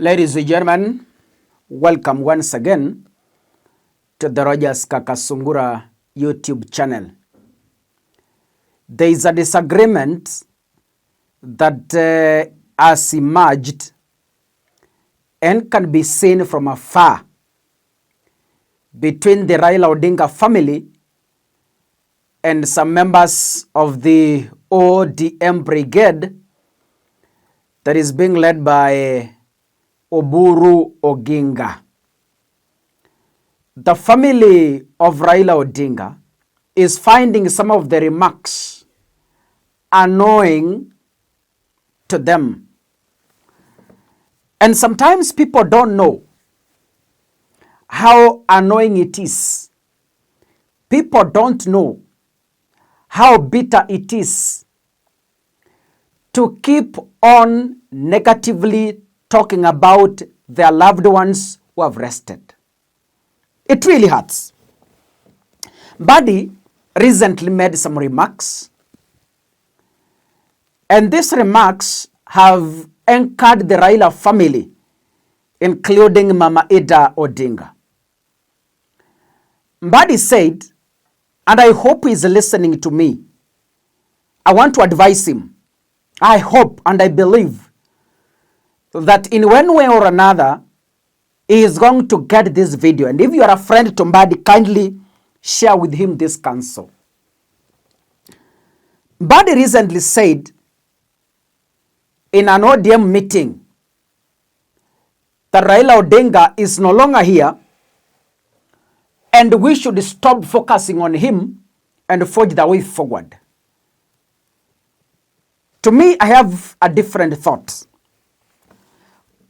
Ladies and gentlemen, welcome once again to the Rogers Kakasungura YouTube channel. There is a disagreement that has emerged and can be seen from afar between the Raila Odinga family and some members of the ODM brigade that is being led by Oburu Oginga. The family of Raila Odinga is finding some of the remarks annoying to them. And sometimes people don't know how annoying it is. People don't know how bitter it is to keep on negatively talking about their loved ones who have rested. It really hurts. Mbadi recently made some remarks, and these remarks have anchored the Raila family, including Mama Ida Odinga. Mbadi said, and I hope he's listening to me, I want to advise him. I hope and I believe that in one way or another, he is going to get this video. And if you are a friend to Mbadi, kindly share with him this counsel. Mbadi recently said in an ODM meeting that Raila Odinga is no longer here and we should stop focusing on him and forge the way forward. To me, I have a different thought.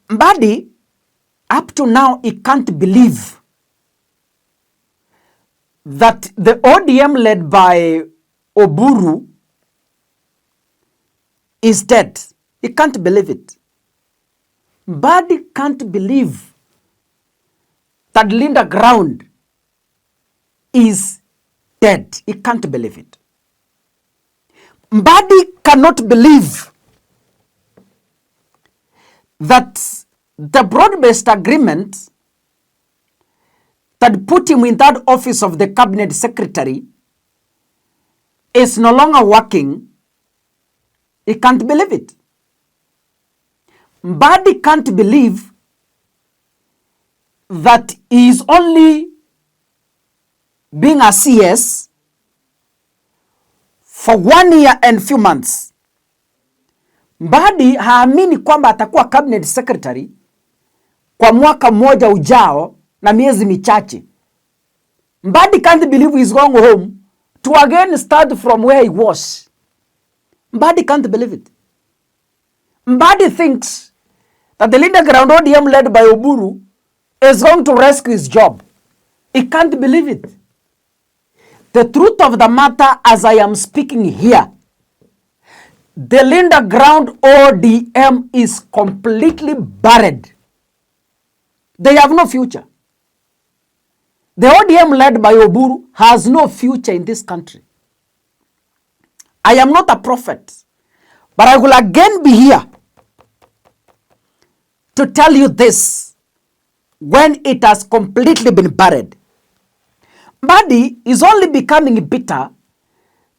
Mbadi, up to now, he can't believe that the ODM led by Oburu is dead. He can't believe it. Mbadi can't believe that Linda Ground is dead. He can't believe it. Mbadi cannot believe that the broad-based agreement that put him in that office of the cabinet secretary is no longer working. He can't believe it. Mbadi can't believe that he is only being a CS for 1 year and few months. Mbadi haamini kwamba atakuwa cabinet secretary kwa mwaka mmoja ujao na miezi michache. Mbadi can't believe he's going home to again start from where he was. Mbadi can't believe it. Mbadi thinks that the Linda Ground ODM led by Oburu is going to rescue his job. He can't believe it. The truth of the matter, as I am speaking here, the Linda Ground ODM is completely buried. They have no future. The ODM led by Oburu has no future in this country. I am not a prophet, but I will again be here to tell you this when it has completely been buried. Mbadi is only becoming bitter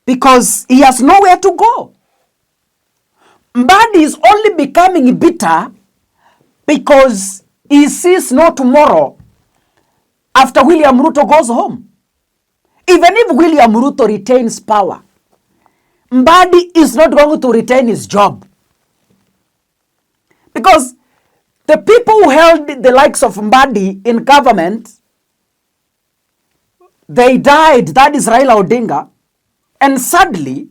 because he has nowhere to go. Mbadi is only becoming bitter because he sees no tomorrow after William Ruto goes home. Even if William Ruto retains power, Mbadi is not going to retain his job. Because the people who held the likes of Mbadi in government, they died. That is Raila Odinga. And sadly,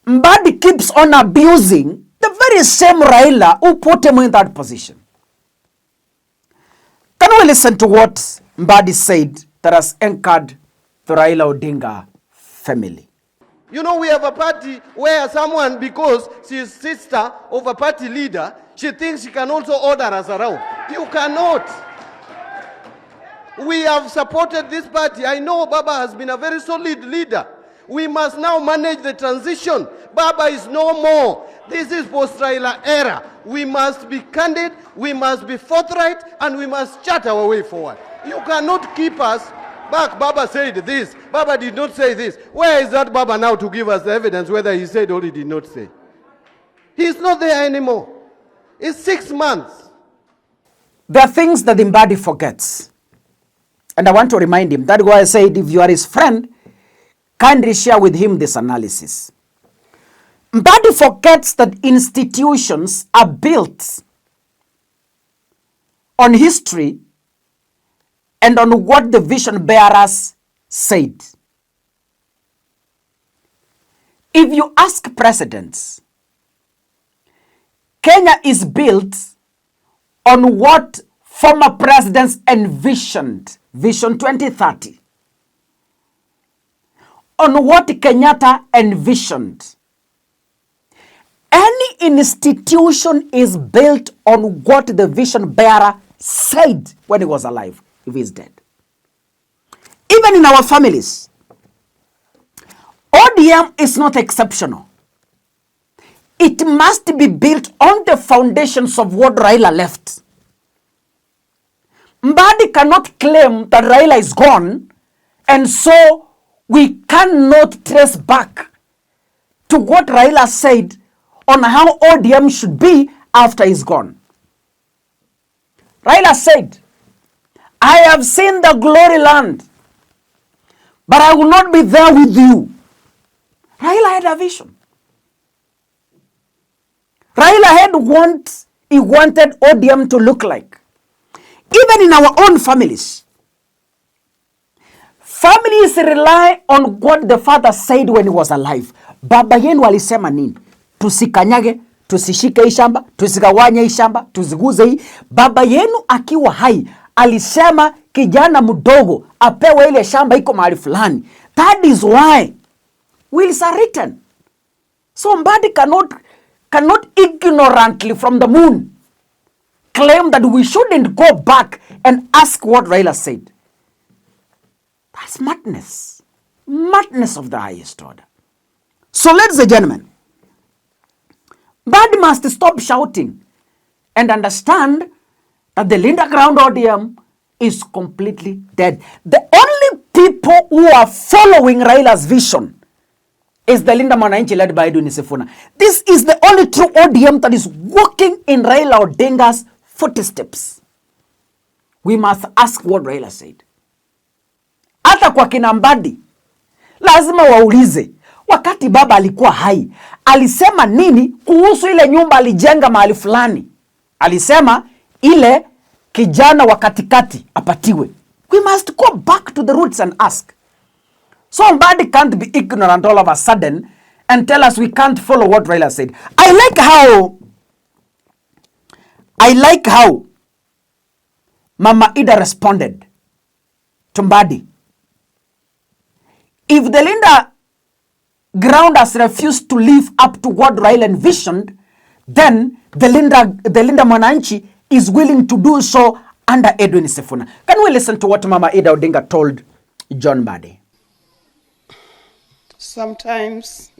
Mbadi keeps on abusing the very same Raila who put him in that position. Can we listen to what Mbadi said that has anchored the Raila Odinga family? You know, we have a party where someone, because she is sister of a party leader, she thinks she can also order us around. You cannot. We have supported this party. I know Baba has been a very solid leader. We must now manage the transition. Baba is no more. This is post-Raila era. We must be candid, we must be forthright, and we must chart our way forward. You cannot keep us back. Baba said this, Baba did not say this. Where is that Baba now to give us the evidence whether he said or he did not say? He's not there anymore. It's 6 months. There are things that Mbadi forgets. And I want to remind him. That's why I said, if you are his friend, kindly share with him this analysis. Mbadi forgets that institutions are built on history and on what the vision bearers said. If you ask presidents, Kenya is built on what former presidents envisioned, Vision 2030. On what Kenyatta envisioned. Any institution is built on what the vision bearer said when he was alive, if he's dead. Even in our families, ODM is not exceptional. It must be built on the foundations of what Raila left. Mbadi cannot claim that Raila is gone, and so we cannot trace back to what Raila said on how ODM should be after he's gone. Raila said, I have seen the glory land, but I will not be there with you. Raila had a vision. Raila had what he wanted ODM to look like. Even in our own families. Families rely on what the father said when he was alive. Baba yenu alisema nini? Tusikanyage, tusishike hii shamba, tusigawanye hii shamba, tuziguze hii. Baba yenu akiwa hai alisema kijana mdogo apewe ile shamba iko mahali fulani. That is why wills are written. So Mbadi cannot ignorantly from the moon claim that we shouldn't go back and ask what Raila said. That's madness. Madness of the highest order. So ladies and gentlemen, Mbadi must stop shouting and understand that the Linda Ground ODM is completely dead. The only people who are following Raila's vision is the Linda Mwananchi led by Edwin Sifuna. This is the only true ODM that is walking in Raila Odinga's footsteps. We must ask what Raila said. Hata kwa kina Mbadi, lazima waulize, wakati baba alikuwa hai, alisema nini kuhusu ile nyumba alijenga mahali fulani? Alisema ile kijana wa katikati apatiwe. We must go back to the roots and ask. So Mbadi can't be ignorant all of a sudden and tell us we can't follow what Raila said. I like how Mama Ida responded to Mbadi. If the Linda Ground has refused to live up to what Raila envisioned, then the Linda Mwananchi is willing to do so under Edwin Sifuna. Can we listen to what Mama Ida Odinga told John Mbadi? Sometimes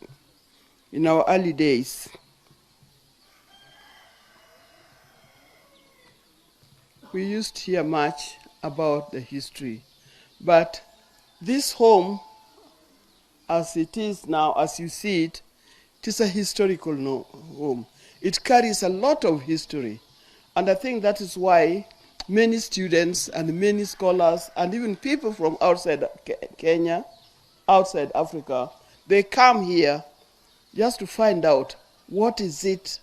in our early days, we used to hear much about the history, but this home, as it is now, as you see it, it is a historical home. It carries a lot of history, and I think that is why many students and many scholars and even people from outside Kenya, outside Africa, they come here just to find out what is it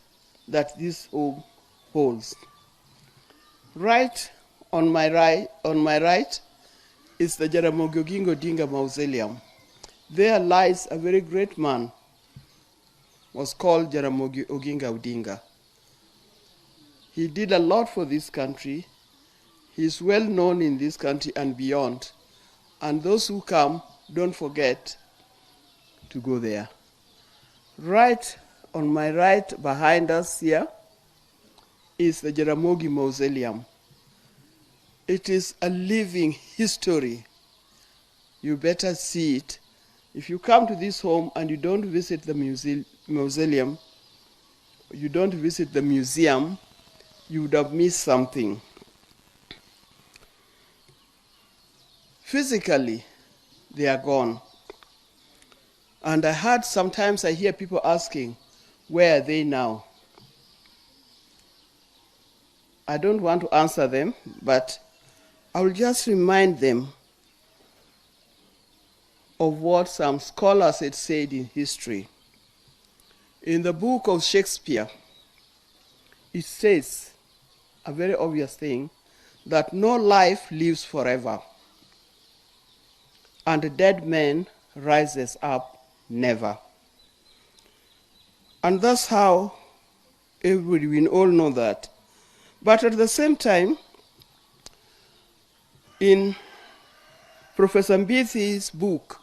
that this home holds. Right on my right is the Jaramogi Oginga Odinga Mausoleum. There lies a very great man, was called Jaramogi Oginga Odinga. He did a lot for this country. He is well known in this country and beyond. And those who come, don't forget to go there. Right on my right, behind us here, is the Jaramogi Mausoleum. It is a living history. You better see it. If you come to this home and you don't visit the mausoleum, you don't visit the museum, you would have missed something. Physically, they are gone. And sometimes I hear people asking, where are they now? I don't want to answer them, but I will just remind them of what some scholars had said in history. In the book of Shakespeare, it says a very obvious thing, that no life lives forever, and a dead man rises up never. And that's how we all know that. But at the same time, in Professor Mbithi's book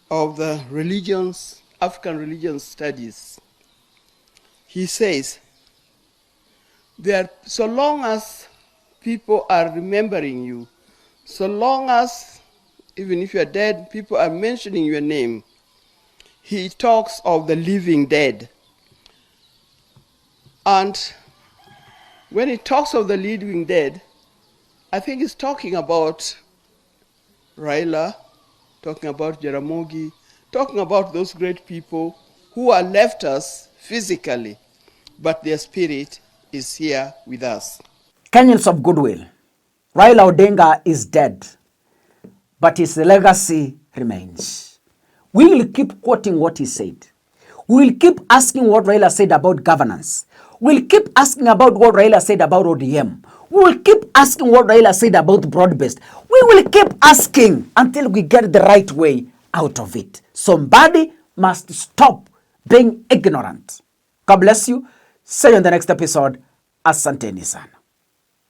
of the religions, African religion studies, he says that so long as people are remembering you, so long as, even if you're dead, people are mentioning your name, he talks of the living dead. And when he talks of the living dead, I think he's talking about Raila, talking about Jaramogi, talking about those great people who are left us physically, but their spirit is here with us. Kenyans of goodwill, Raila Odinga is dead, but his legacy remains. We will keep quoting what he said. We will keep asking what Raila said about governance. We'll keep asking about what Raila said about ODM. We will keep asking what Raila said about broad-based. We will keep asking until we get the right way out of it. Somebody must stop being ignorant. God bless you. See you in the next episode. Asanteni sana.